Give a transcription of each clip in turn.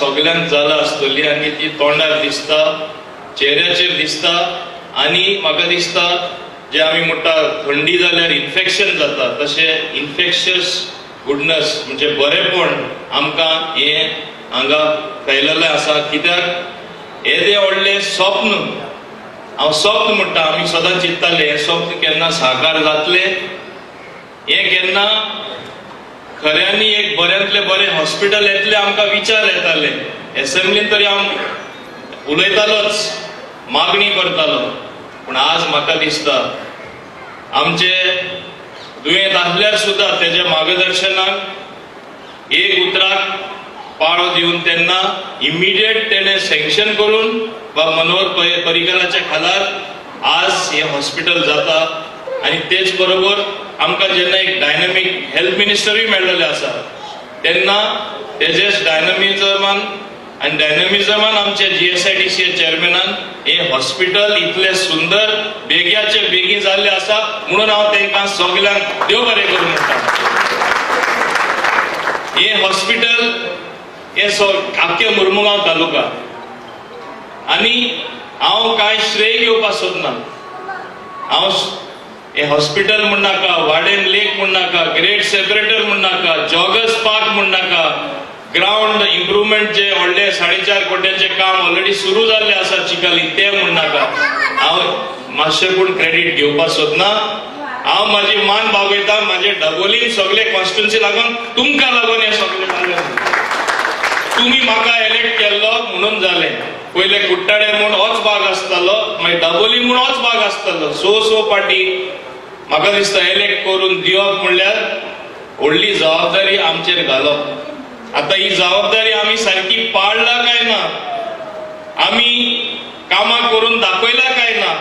सगळ्यांक जाला आसतली आनी ती तोंडार दिसता, चेहऱ्याचेर दिसता आनी म्हाका दिसता जे आमी म्हणटा थंडी जाल्यार इन्फेक्शन जाता तशें इन्फेक्शियस गुडनस म्हणजे बरेपण आमकां हे हांगा फैललें आसा. कित्याक हे जे व्हडलें स्वप्न हांव स्वप्न म्हणटा आमी सदां चिंत्ताले हे स्वप्न केन्ना साकार जातले, हे केन्ना खऱ्यांनी एक बऱ्यांतले बरें हॉस्पिटल येतले आमकां विचार येताले. एसेंब्लीन तरी हांव उलयतालोच, मागणी करतालो, पूण आज म्हाका दिसता आमचे दुयेंत आसल्यार सुद्दां तेज्या मार्गदर्शनाक एक उतराक पाळो दिवन तेन्ना इमिडिएट तेणें सँक्शन करून वा मनोहर पर्रीकराच्या खाला आज हे हॉस्पिटल जाता. आनी तेच बरोबर आमकां जेन्ना एक डायनॅमीक हेल्थ मिनिस्टरूय मेळ्ळलें आसा तेन्ना तेजेच डायनॅमिझमान आमचे GSIDC चेअरमॅनान हे हॉस्पिटल इतले सुंदर बेगयाचे बेगी जाल्ले आसा म्हणून हांव तांकां सगळ्यांक देव बरें करूं म्हणटा. हे हॉस्पिटल हे आख्खे मुर्मुगांव तालुका आनी हांव कांय श्रेय घेवपाक सोदना. हांव हे हॉस्पिटल म्हण नाका, वाडेन लेक म्हण नाका, ग्रेट सेपरेटर म्हण नाका, जॉगर्स पार्क म्हण नाका, ग्राउंड इम्प्रुवमेंट जे व्हडले 4.5 कोट्यांचे काम ऑलरेडी सुरू जाल्ले आसा चिकाली ते म्हण नाका. हांव मातशें पूण क्रेडीट घेवपाक सोदना. हांव म्हाजी मान बागयता म्हाजे डबोलीन सगळे कॉन्स्टिट्युन्सी लागून तुमकां लागून हे सगळे जालें. तुम्ही म्हाका इलेक्ट केल्लो म्हणून जालें. पयले कुट्टाडे म्हूण होच भाग आसतालो, मागीर दाबोली म्हूण होच भाग आसतालो. सो पाटी म्हाका दिसता इलेक्ट करून दिवप म्हणल्यार व्हडली जबाबदारी आमचेर घालप. आता ही जबाबदारी आमी सारकी पाळला काय ना, आमी कामां करून दाखयला काय ना,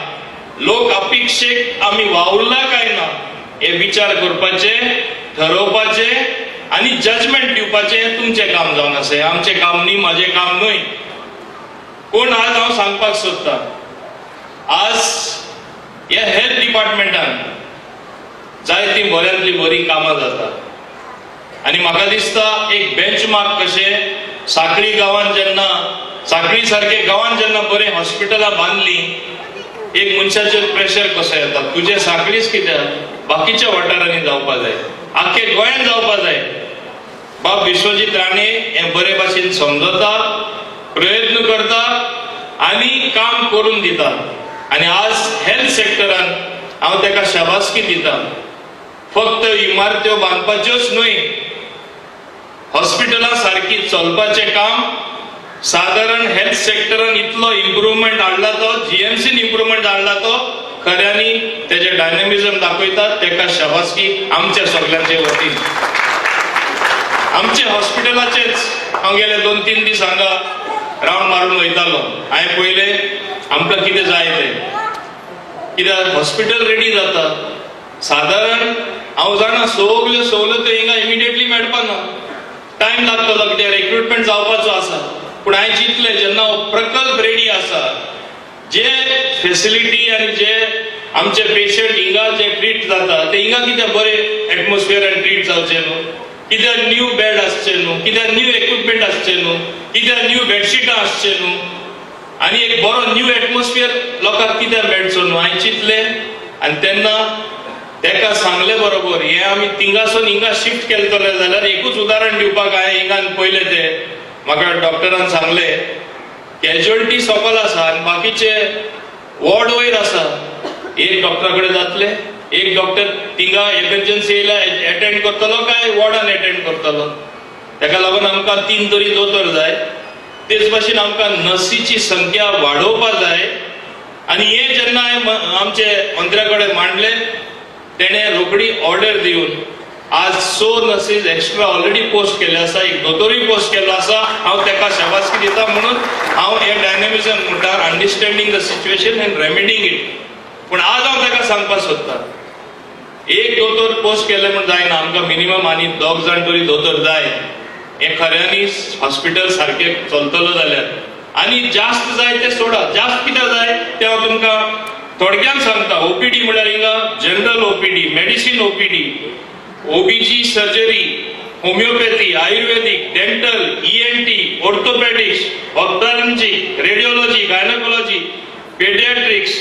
लोक अपेक्षेक आमी वावुरला काय ना हे विचार करपाचे, ठरोवपाचे आनी जजमेंट दिवपाचे हे तुमचे काम जावन आसा. आमचे काम न्ही, म्हाजे काम न्हय. पूण आज हांव सांगपाक सोदता आज ह्या हेल्थ डिपार्टमेंटान जायती बऱ्यांतली बरी कामां जाता. आनी म्हाका दिसता एक बेंचमार्क कशें साखळी गांवांत जेन्ना साखळी सारखे गांवांत जेन्ना बरें हॉस्पिटलां बांदली एक मनशाचेर प्रेशर कसो येता. तुजे साखळीच कित्याक बाकीच्या वाठारांनी जावपा जाय, आख्खे गोंयांत जावपा जाय. बाब विश्वजीत राणे हे बरे भाशेन समजता, प्रयत्न करता आनी काम करून दिता. आनी आज हेल्थ सेक्टरान हांव ताका शाबासकी दिता. फक्त इमारत्यो बांदपाच्योच न्हय, हॉस्पिटलां सारकी चलपाचें काम सादारण हेल्थ सेक्टरान इतलो इम्प्रुवमेंट हाडला तो, GMCन इम्प्रुवमेंट हाडला तो खऱ्यांनी तेजे डायनॅमिझम दाखयतात. ताका शाबासकी आमच्या सगळ्यांचे वतीन. आमच्या हॉस्पिटलाचेच हांव गेले 2-3 दीस हांगा रावंड मारून वयतालो. हांवें पयले आमकां कितें जाय तें, कित्याक हॉस्पिटल रेडी जाता सादारण हांव जाणा सगल्यो सवलतो हिंगा इमिडिएटली मेळपाना, टायम लागतलो कित्याक रिक्रुटमेंट जावपाचो आसा. पूण हांवें चिंतलें जेन्ना हो प्रकल्प रेडी आसा, जे फेसिलिटी आनी जे आमचे पेशंट हिंगा जे ट्रीट जाता ते हिंगा कित्याक बरें एटमॉस्फियरान ट्रीट जावचें न्हू, कित्याक न्यू बेड आसचे न्हू, कित्याक न्यू इक्विपमेंट आसचे न्हू, कित्याक न्यू बेडशीटां आसचे न्हू, आनी एक बरो न्यू एटमॉस्फियर लोकांक कित्याक मेळचो न्हू. हांवें चिंतलें आनी तेन्ना ताका सांगले बरोबर हे आमी थिंगासून हिंगा शिफ्ट केलतले जाल्यार एकूच उदाहरण दिवपाक हांवें हिंगान पयले ते म्हाका डॉक्टरान सांगले कॅज्युअलिटी सकयल आसा आनी बाकीचे वॉर्ड वयर आसा. एक डॉक्टरा कडेन जातले, एक डॉक्टर थिंगा एमर्जन्सी येयल्या एटेंड करतलो काय वॉर्डान एटेंड करतलो. ताका लागून आमकां 3 तरी दोतोर जाय. तेच भाशेन आमकां नर्सीची संख्या वाडोवपाक जाय. आनी हे जेन्ना हांवें आमचे मंत्र्या कडेन मांडलें तेणे रोखडी ऑर्डर दिवन आज 100 नर्सीस एक्स्ट्रा ऑलरेडी पोस्ट केले आसा, एक दोतोरूय पोस्ट केलो आसा. हांव ताका शाबासकी दिता म्हणून हांव हे डायनॅमिझम म्हणटा understanding the situation and remedying it. पूण आज हांव ताका सांगपाक सोदता एक दोतोर पोस्ट केले म्हण जायना, आमकां मिनिमम आनी 2 जाण तरी दोतोर जाय. हे खऱ्यांनी हॉस्पिटल सारखे चलतलो जाल्यार. आनी जास्त जाय ते सोडा, जास्त कित्याक जाय ते हांव तुमकां थोडक्यान सांगता. OPD म्हळ्यार हिंगा general OPD, medicine OPD, OBG surgery homeopathy, ayurvedic, dental, ENT, orthopaedics, ophthalmology, radiology, gynaecology, paediatrics,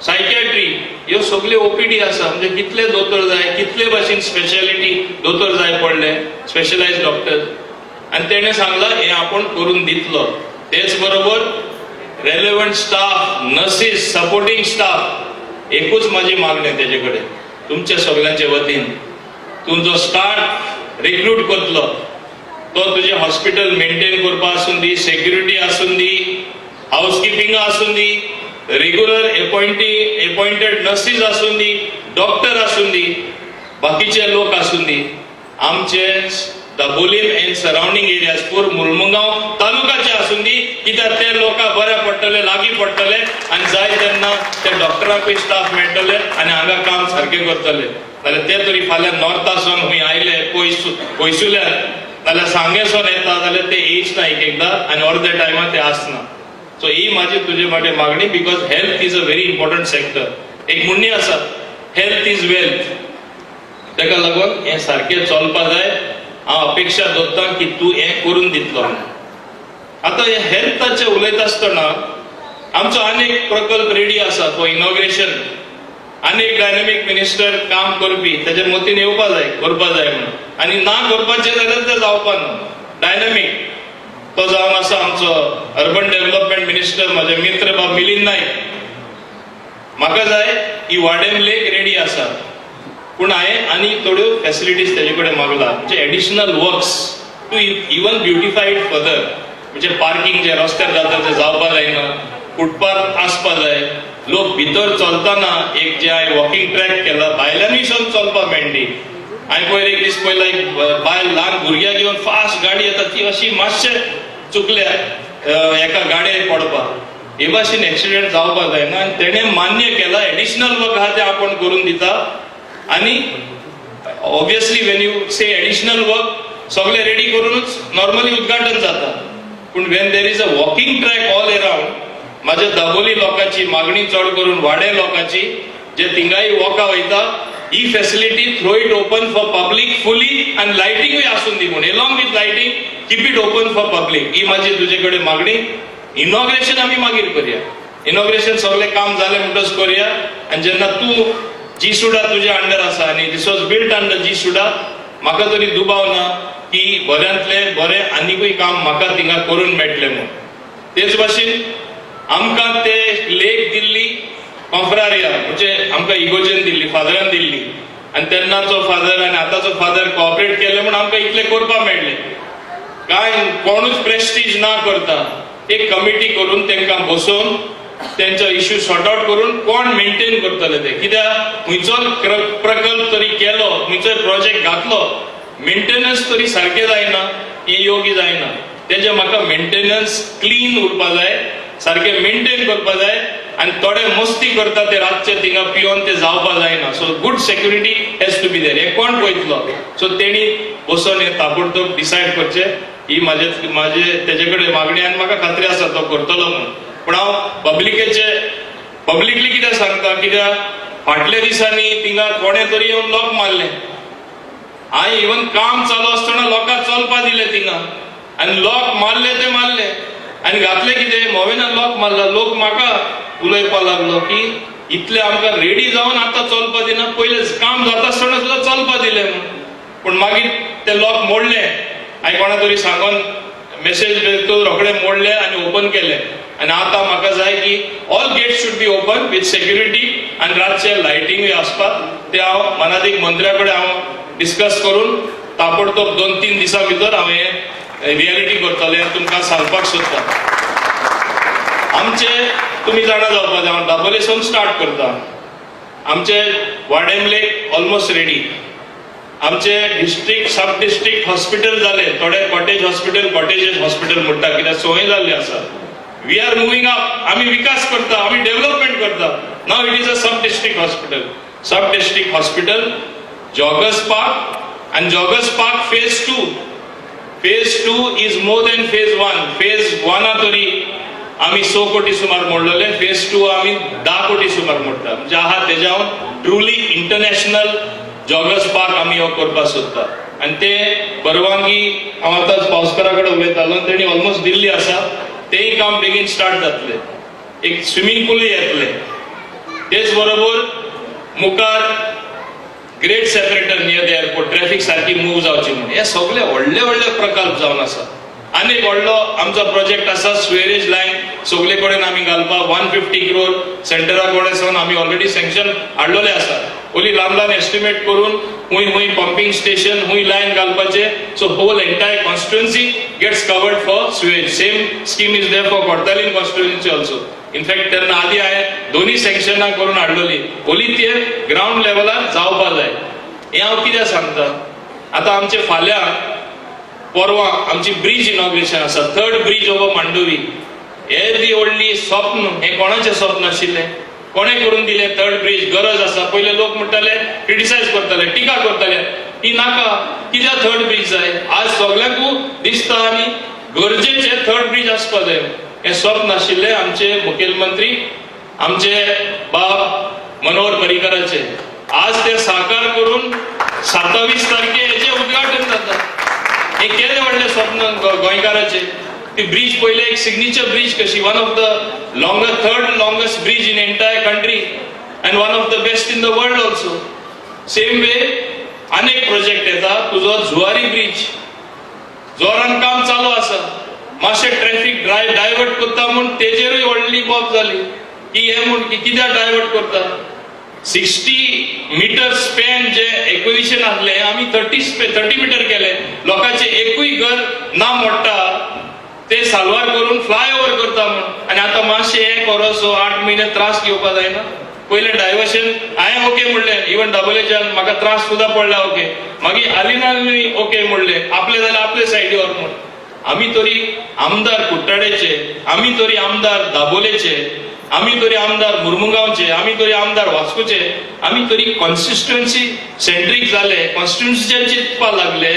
psychiatry ह्यो सगळे OPD आसा. म्हणजे कितले दोतोर जाय, कितले भाशेन स्पेशालिटी दोतोर जाय पडले, स्पेशलायझ डॉक्टर. आणि तेणे सांगला हे आपण करून दितलो. तेच बरोबर relevant staff, nurses, supporting staff. एकूच माझी मागणी तेजे कडेन तुमच्या सगळ्यांच्या वतीन, तूं जो स्टाफ रिक्रूट करतलो तो तुझे हॉस्पिटल मेंटेन करपा आसून दी, सेक्युरिटी आसून दी, हाऊसकीपिंग आसून दी, रेग्युलर अपॉइंटेड नर्सीस आसून दी, डॉक्टर आसून दी, बाकीचे लोक आसून दी, आमचे दाबोलीम एंड सराउंडिंग एरियाज पूर मुरमुगांव तालुकाचे आसून दी, कित्याक ते लोकां बरे पडटले, लागीं पडटले आनी जाय तेन्ना ते डॉक्टरांकूय स्टाफ मेळटले आनी हांगा काम सारकें करतले. नाल्यार ते तरी फाल्यां नॉर्थासून खंय आयले पयसुल्यार नाल्यार सांगेसून येता जाल्यार ते येयच ना एकदां आनी अर्दे टायमार ते आसना. सो ही माझी तुजे माटे मागणी, because health is a very important sector. एक म्हणणी आसा, हेल्थ इज वेल्थ. ताका लागून हें सारकें चलपा जाय. हांव अपेक्षा दवरतां की तूं हें करून दितलो. आतां हे हेल्थाचें उलयता आसतना आमचो आनीक प्रकल्प रेडी आसा फॉर इनॉग्रेशन. आनीक डायनॅमीक मिनिस्टर काम करपी तेजे मतीन येवपा जाय, करपा जाय म्हणून. आनी ना करपाचें जाल्यार तें जावपा ना. डायनॅमीक तो जावन आसा आमचो अर्बन डेव्हलपमेंट मिनिस्टर, म्हजे मित्र बाब मिलिंद नाईक. म्हाका जाय ही वाडेम लेक रेडी आसा, पूण हांवें आनी थोड्यो फॅसिलिटीज तेजे कडेन मागला. म्हणजे additional works to even beautify it further. म्हणजे पार्किंग जे रस्त्यार जाता ते जावपा जायना, फुटपाथ आसपा जाय. लोक भितर चलतना एक जे हांवें वॉकिंग ट्रॅक केला, भायल्यानूय सून चलपा मेळटी. हांवें पयर एक दीस पयला एक बायल ल्हान भुरग्याक घेवन फास्ट गाडी येता, ती अशी मातशें चुकल्या एका गाडयेर पडपाक. हे भाशेन एक्सिडेंट जावपा जायना आनी तेणें मान्य केला एडिशनल वर्क आहा ते आपण करून दिता. आनी obviously Wien you say additional work सगळे रेडी करूनच नॉर्मली उद्घाटन जाता. पूण when there is a walking track all around, माझ्या दाबोली लोकांची मागणी चड करून वाडे लोकांची जे थिंगाय वॉका वयता, ही facility throw it open for public fully आनी लायटिंगूय आसून दी म्हूण. Along with lighting keep it open for public. ही माझी तुजे कडेन मागणी. इनॉग्रेशन आमी मागीर करया. इनॉग्रेशन सगळें काम जालें म्हणटच करया. आनी जेन्ना तूं G-Suda तुज्या अंडर आसा आनी दिस वॉज बिल्ट अंडर G-Suda, म्हाका तरी दुबाव ना की बऱ्यांतले बरें आनीकूय काम म्हाका थिंगा करून मेळटलें म्हणून. तेच भाशेन आमकां ते लेक दिल्ली कॉन्फ्रारिया, म्हणजे आमकां इगोजेन दिल्ली, फादरान दिल्ली. आनी तेन्नाचो फादर आनी आतांचो फादर कॉपरेट केले म्हणून आमकां इतलें करपाक मेळ्ळें. काय कोणूच प्रेस्टीज ना करता. एक कमिटी करून तांकां बसोवन त्यांचा इश्यू सॉर्ट आउट करून कोण मेंटेन करतले ते. कित्याक खंयचो प्रकल्प तरी केलो, खंयचो प्रोजेक्ट घातलो, मेंटेनन्स तरी सारकें जायना, ही योग्य जायना. तेजे म्हाका मेंटेनन्स क्लीन उरपा जाय, सारकें मेंटेन करपा जाय. आनी थोडे मस्ती करता ते रातचे थिंगा पिवन ते जावपा जायना. So good security has to be there. हे कोण पळयतलो? सो तेणी बसून हे ताबडतोब डिसायड करचे. ही माझे तेजे कडेन मागणी आनी म्हाका खात्री आसा तो करतलो म्हणून. पण हांव पब्लिकली कितें सांगता, कित्याक फाटल्या दिसांनी थिंगा कोणे तरी येवन लॉक मारले. हांवें इवन काम चालू आसतना लोकांक चलपा दिले थिंगा आनी लॉक मारले ते मारले आनी घातले कितें मोबायलान लॉक मारला. लोक म्हाका उलयपा लागलो की इतले आमकां रेडी जावन आतां चलपा दिना, पयले काम जाता आसतना सुद्दां चलपा दिले म्हणून. पूण मागीर ते लॉक मोडले. हांवें कोणा तरी सांगून मेसेज रोखडे मोडले आनी ओपन केले. आनी आतां म्हाका जाय की all gates should be open with security आनी रातचे लायटिंगूय आसपाक. ते हांव मनादीक मंत्र्या कडेन हांव डिस्कस करून ताबडतोब 2-3 दिसां भितर हांवें रियलिटी करतलें तुमकां सांगपाक सोदता. आमचे तुमी जाणा जावपा जाय, हांव दाबोलेसून स्टार्ट करता. आमचे वाडेम लेक ऑलमोस्ट रेडी. आमचे डिस्ट्रिक्ट सब डिस्ट्रिक्ट हॉस्पिटल जाले. थोडे कॉटेज हॉस्पिटल म्हणटा, कित्याक सोय जाल्ली आसा. We are moving up. आम्ही विकास करता, आम्ही डेव्हलपमेंट करता. Now it is a sub district hospital joggers park and Joggers Park phase 2. Phase 2 is more than phase 1. Phase 1 तरी आम्ही 100 कोटी सुमार मोडलेले. phase 2 आम्ही 10 कोटी सुमार मोडटा. म्हणजे आहा तेजावन ट्रुली इंटरनॅशनल जॉगर्स पार्क आम्ही हो करपाक सोदता. आणि ते परवानगी हांव आतांच पावसकारा कडेन उलयतालो तेणी ऑलमोस्ट दिल्ली आसा तेंय काम बेगीन स्टार्ट जातले एक स्विमींग पूल येतले तेच बरोबर मुखार great separator near the airport traffic सारखी मूव जावची म्हणून हे सगळे व्हडले व्हडले प्रकल्प जावन आसा आनी एक व्हडलो आमचो प्रोजेक्ट आसा स्वेरेज लायन सगळे कडेन आमी घालपाक 150 crore सेंटरा कडेन सावन आमी ऑलरेडी सँक्शन हाडलेले आसा ओली ल्हान ल्हान एस्टिमेट करून हुंय पंपिंग स्टेशन हुंय लायन घालपाचे so whole entire constituency gets covered for sewage same scheme is there for Cortalim constituency also in fact तेन्ना आदी हांवें दोन्ही सँक्शनां करून हाडलेली ओली ते ग्राउंड लेवलार जावपा जाय हें हांव कितें सांगता आतां आमचे फाल्यां परवा आमची ब्रिज इनॉग्रेशन आसा 3rd ब्रिज ओवर मांडोवी हे दी व्हडली स्वप्न हे कोणाचें स्वप्न आशिल्लें कोणे करून दिले 3rd ब्रिज गरज आसा पयले लोक म्हणटाले क्रिटिसायज करताले टिका करताले ही नाका कित्याक 3rd ब्रिज जाय आज सगळ्यांकू दिसता आनी गरजेचे 3rd ब्रिज आसपा जाय हे स्वप्न आशिल्ले आमचे मुखेलमंत्री आमचे बाब मनोहर पर्रीकराचे आज ते साकार करून 27 तारखे हेचे उद्घाटन जाता हे केले व्हडले स्वप्न गोंयकाराचे ती ब्रिज पहिले एक सिग्नेचर ब्रिज कशी one of the 3rd longest bridge in entire country and one of the best in the world also same way अनेक प्रोजेक्ट येता तुझो जुवारी ब्रिज जोरान काम चालू आसा मातशे ट्रॅफिक डायवर्ट करता म्हूण तेजेरूय व्हडली बोब जाली की हे म्हूण कित्याक डायवर्ट करता 60 मीटर स्पॅन जे एक्विजिशन आसले आमी 30 मीटर केले लोकांचे एकूय घर ना मोडटा ते साल्वार करून फ्लायओव्हर करता म्हणून आनी आतां मातशे 1 वर्स 8 म्हयने त्रास घेवपा जायना पयले डायवर्शन हांवें ओके म्हणलें इवन डबलएच्यान म्हाका त्रास सुद्दां पडला ओके मागीर आलिनानूय ओके म्हणलें आपले जाल्यार आपले सायडीवर म्हूण आमी तरी आमदार कुट्टाडेचे आमी तरी आमदार दाबोलेचे आमी तरी आमदार मुर्मुगांवचे आमी तरी आमदार वास्कोचे आमी तरी कॉन्स्टिट्युएन्सी सेंट्रीक जाले कॉन्स्टिट्युएन्सीचे चिंतपा लागले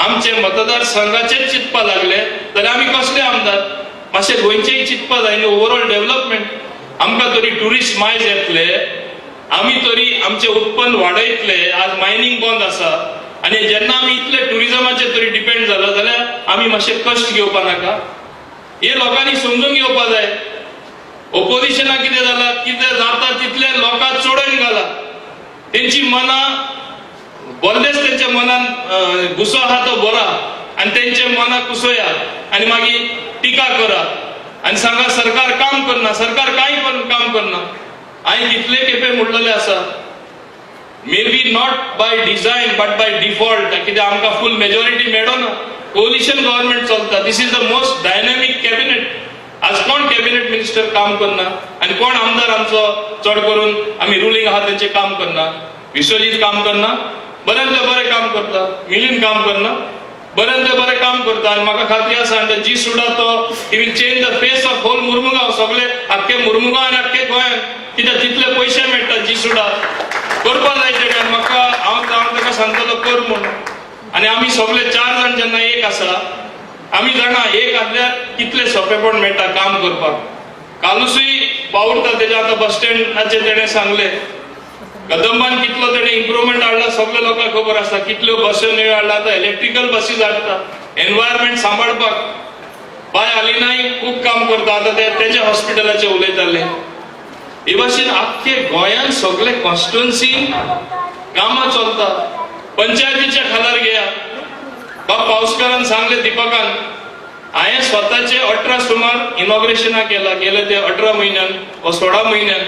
आमचे मतदार संघाचे चिंतपा लागले जाल्यार आमी कसले आमदार मातशे गोंयचेय चिंतपा जाय न्ही ओवरऑल डेव्हलपमेंट आमकां तरी टुरिस्ट मायज येतले आमी तरी आमचे उत्पन्न वाडयतले आज मायनिंग बंद आसा आनी जेन्ना आमी इतले टुरिजमाचेर तरी डिपेंड जाला जाल्यार आमी मातशे कश्ट घेवपा नाका हे लोकांनी समजून घेवपा जाय ओपोजिशनाक कितें जाला कितें जाता तितले लोकांक चोडून घाला तेंची मनां बोल्लेच तेंच्या मनान गुसो आहा तो बरा आनी तेंचे मनां कुसोया आनी मागीर टिका करा आनी सांगा सरकार काम करना सरकार कांय काम करना हांवें कितले खेपे म्हणलेले आसा may be not by design but by default कित्याक आमकां फूल मेजॉरिटी मेळ्ळो ना कोलिशन गव्हर्नमेंट चलता this is the most dynamic cabinet आज कोण कॅबिनेट मिनिस्टर काम करना आनी कोण आमदार आमचो चड करून आमी रुलींग आहा तेंचे काम करना विश्वजीत काम करना बऱ्यांतले बरें काम करता मिलिंद काम करना बऱ्यांतले बरें काम करता आनी म्हाका खात्री आसा आनी जी सुडा तो he will change the face of whole Mormugao सगळे आख्खे मुर्मुगांव आनी आख्खे गोंयांत कित्याक तितले पयशे मेळटात जी सुडा करपा जाय तेणे आनी म्हाका हांव ताका सांगतलो कर म्हूण आनी आमी सगळे 4 जाण जेन्ना एक आसा आमी जाणा एक आसल्यार कितले सोंपेपण मेळटा काम करपाक कालूसय पावरता तेजे आतां बस स्टँडाचे तेणें सांगले कदंबान कितलो तेणें इम्प्रुवमेंट हाडला सगळे लोकांक खबर आसा कितल्यो बसी नव्यो हाडला आतां इलेक्ट्रिकल बसीज हाडटा एनवायरमेंट सांबाळपाक बाय आलिनाय खूब काम करता आतां तेच्या हॉस्पिटलाचे उलयताले हे भाशेन आख्खे गोंयांत सगळे कॉन्स्टिट्युएन्सीन कामां चलता पंचायतीच्या खालार घेया बाब पावसकारान सांगले दिपकान हांवें स्वताचे 18 सुमार इनॉग्रेशनाक केला गेले ते 18 म्हयन्यान वा 16 म्हयन्यान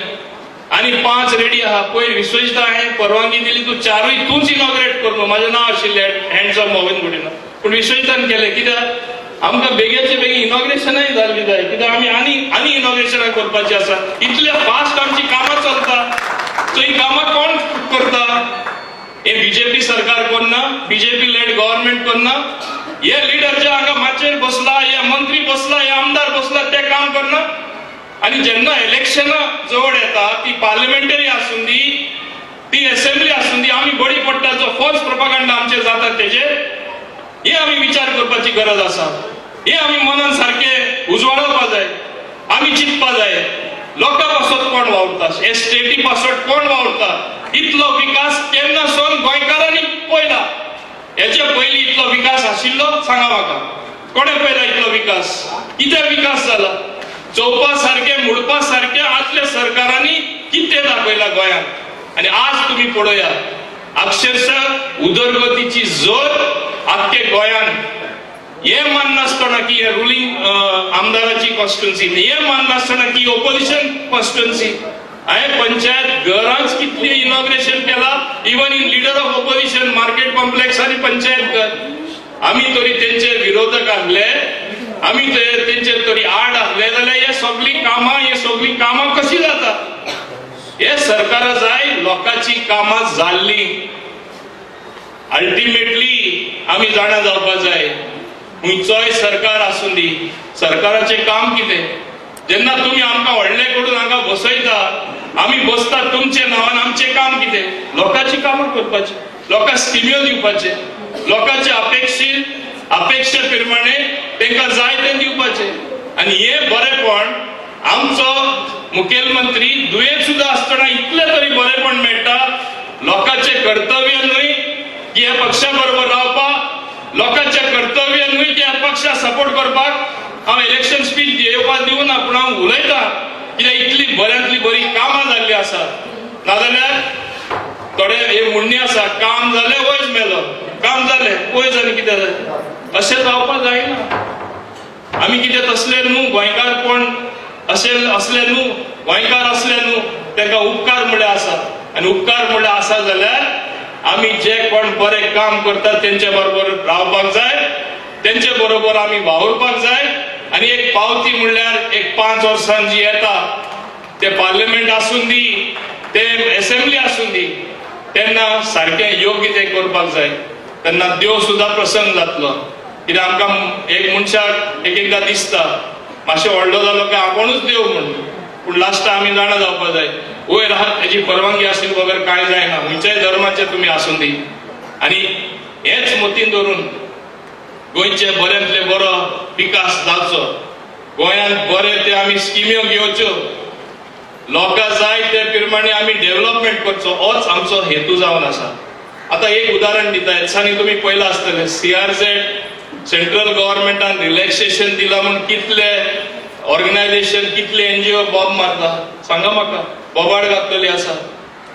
आनी 5 रेडी आहा पयर विश्वजीत हांवें परवानगी दिली तूं 4य तूंच इनॉग्रेट कर म्हजें नांव आशिल्लें हँड्स ऑफ मोविन गुडिना पूण विश्वजीतान केलें कित्याक आमकां बेगीचे बेगीन इनॉग्रेशनय जाल्ली जाय कित्याक आमी आनी इनॉग्रेशनां करपाचीं आसा इतले फास्ट आमची कामां चलता सो ही कामां कोण करता हे बीजेपी सरकार करना बीजेपी लेड गव्हर्नमेंट करना हे लिडर जे हांगा माचयेर बसला हे मंत्री बसला हे आमदार बसला ते काम करना आनी जेन्ना इलेक्शनां जवळ येता ती पार्लिमेंटरी आसूं दी ती असेंब्ली आसूं दी आमी बळी पडटा जो फॉल्स प्रोपागंडा आमचे जाता तेजेर हे आमी विचार करपाची गरज आसा हे आमी मनान सारखे उजवाडवपा जाय आमी चिंतपा जाय लोकां पासत कोण वावरता हे स्टेटी पासत कोण वावरता इतलो विकास केन्ना सोन गोंयकारांनी पयला हे हेच्या पयलीं इतलो विकास आशिल्लो सांगा म्हाका कोणे पयला इतलो विकास कितें विकास जाला चोवपा सारखे मुडपा सारखे आदल्या सरकारांनी कितें दाखयला गोंयांत आनी आज तुम्ही पळया अक्षरशः उदरगतीची जोर आख्खे गोंयांत हे माननासतना की हे रुलिंग आमदाराची कॉन्स्टिट्युन्सी हे माननासतना की ओपोजिशन कॉन्स्टिट्युन्सी हांवें पंचायत घरांच कितली इनॉग्रेशन केला even in leader of opposition market complex आणि पंचायत घर आम्ही तरी तेंचे विरोधक आसले आम्ही तेंचेर तरी आड आसले जाल्यार हे सगळी कामां कशी जाता हे सरकारा जाय लोकांची कामां जाल्ली अल्टिमेटली आम्ही जाणा जावपा जाय खंयचोय सरकार आसूं दी सरकाराचे काम कितें जेन्ना तुम्ही आमकां व्हडले कडून हांगा बसयता आमी बसता तुमचे नांवान आमचें काम कितें लोकांची कामां करपाची लोकांक स्किम्यो दिवपाचे लोकांचे अपेक्षे प्रमाणे तांकां जाय तें दिवपाचें आनी हे बरेपण आमचो मुखेलमंत्री दुयेंत सुद्दां आसतना इतलें तरी बरेपण मेळटा लोकांचे कर्तव्य न्हय की ह्या पक्षा बरोबर रावपाक लोकांचे कर्तव्य न्हय की ह्या पक्षाक सपोर्ट करपाक हांव इलेक्शन स्पीच येवपाक दिवना पूण हांव उलयतां कित्याक इतली बऱ्यांतली बरी कामां जाल्ली आसात नाजाल्यार थोडे हे म्हणणी आसा काम जालें वयच मेलो काम जालें वयच आनी कितें जालें अशें जावपाक जायना आमी कितें तसले न्हू गोंयकार कोण असले न्हू गोंयकार असले न्हू तांकां उपकार म्हळ्यार आसा आनी उपकार म्हळ्यार आसा जाल्यार आमी जे कोण बरें काम करतात तेंचे बरोबर रावपाक जाय तेंचे बरोबर आमी वावुरपाक जाय आनी एक पावती म्हणल्यार एक 5 वर्सां जी येता ते पार्लिमेंट आसून दी ते असेंब्ली आसून दी तेन्ना सारकें योग्य तें करपाक जाय तेन्ना देव सुद्दां प्रसन्न जातलो कित्याक आमकां एक मनशाक एकदां दिसता मातशें व्हडलो जालो काय आपुणूच देव म्हण पूण लास्ट आमी जाणा जावपाक जाय वयर आहात तेजी परवानगी आशिल्ले बगर कांय जायना खंयच्याय धर्माचे तुमी आसूं दी आनी हेच मतीन धरून गोंयचे बऱ्यांतले बरो विकास जावचो गोंयांत बरे ते आमी स्किम्यो घेवच्यो लोकां जाय ते प्रमाणे आमी डेव्हलपमेंट करचो होच आमचो हेतू जावन आसा आतां एक उदाहरण दिता हेदिसांनी तुमी पळयलां आसतलें CRZ सेंट्रल गव्हर्नमेंटान रिलॅक्सेशन दिलां म्हूण कितले ऑर्गनायझेशन कितले NGO बॉब मारता सांगा म्हाका बोबाड घातलेली आसा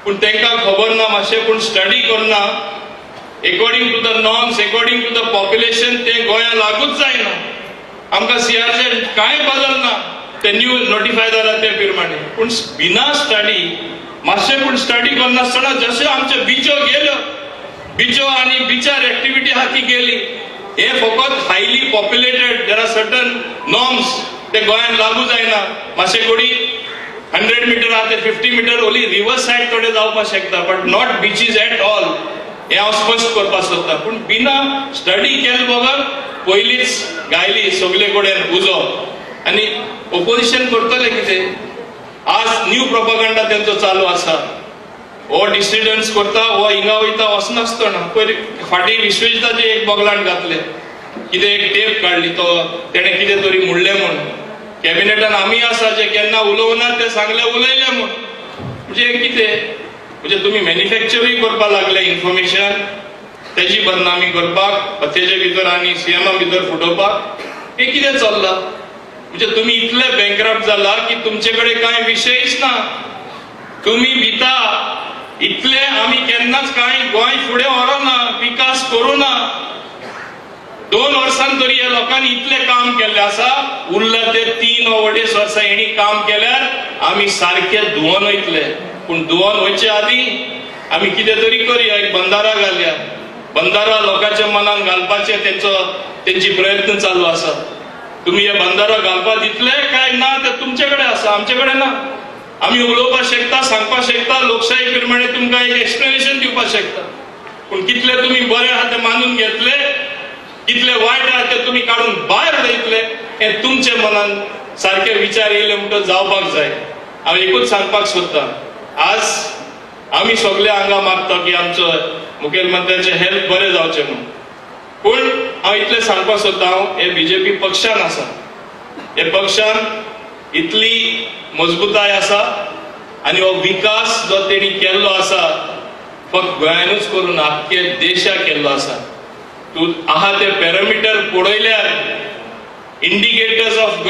पूण तांकां खबर ना मातशें पूण स्टडी करना according to the norms according to the population ते गोंया लागूच जायना आमकां CRZ कांय बदलना ते न्यू नोटिफाय जाला ते प्रमाणे पूण बिना स्टडी मातशें पूण स्टडी करनासतना जशें आमच्यो बिचो आनी बिचार एक्टिविटी आहा ती गेली हे फकत highly populated there are certain norms ते गोंयांत लागू जायना मातशें कोडी 100 मीटर आहा ते 50 मीटर ओली रिवर सायड थोडे जावपाक शकता but not beaches at all हे हांव स्पश्ट करपाक सोदता पूण बिना स्टडी केले बगर पयलींच गायली सगळे कडेन उजो आनी ओपोजिशन करतले कितें आज न्यू प्रोपागंडा तेंचो चालू आसा हो डिसिडन्स करता हो हिंगा वयता वचनासतना पयलीं फाटीं विश्वजिताचे एक बोगलाट घातले कितें एक टेप काडली तो तेणें कितें तरी म्हणलें म्हूण कॅबिनेटान आमी आसा जे केन्ना उलोवना ते सांगले उलयले म्हूण म्हणजे कितें म्हणजे तुमी मॅन्युफॅक्चरूय करपाक लागले इन्फॉर्मेशन तेजी बदनामी करपाक तेजे भितर आनी CMA भितर फुटोवपाक हे कितें चल्लां म्हणजे तुमी इतले बँकरप्ट जाला की तुमचे कडेन कांय विशयच ना तुमी भिता इतले आमी केन्नाच कांय गोंय फुडें व्हरोना विकास करूना 2 वर्सां तरी ह्या लोकांनी इतले काम केल्ले आसा उरला ते 3 वा 2.5 वर्सां हेणी काम केल्यार आमी सारखे धुवन वयतले पूण धुवन वयचे आदीं आमी कितें तरी करया एक बंधारा घालया बंधारा लोकांच्या मनान घालपाचे तेंची प्रयत्न चालू आसा तुम्ही हे बंधारो घालपाक दितले काय ना ते तुमचे कडेन आसा आमचे कडेन ना आमी उलोवपाक शकता सांगपाक शकता लोकशाही प्रमाणे तुमकां एक एक्सप्लेनेशन दिवपाक शकता पूण कितले तुमी बरे आहा ते मानून घेतले कितले वायट आहा ते तुमी काडून भायर उडयतले हे तुमचे मनान सारखे विचार येयले म्हणटच जावपाक जाय हांव एकूच सांगपाक सोदतां आज आमी सगळे हांगा मागता की आमचो मुखेलमंत्र्याचे हेल्थ बरें जावचें म्हणून पूण हांव इतलें सांगपाक सोदतां हांव हे BJP पक्षान आसा हे पक्षान इतली मजबूताय आसा आनी हो विकास जो तेणी केल्लो आसा फक्त गोंयानूच करून आख्खे देशाक केल्लो आसा तूं आहा ते पॅरामिटर पळयल्यार इंडिकेटर्स ऑफ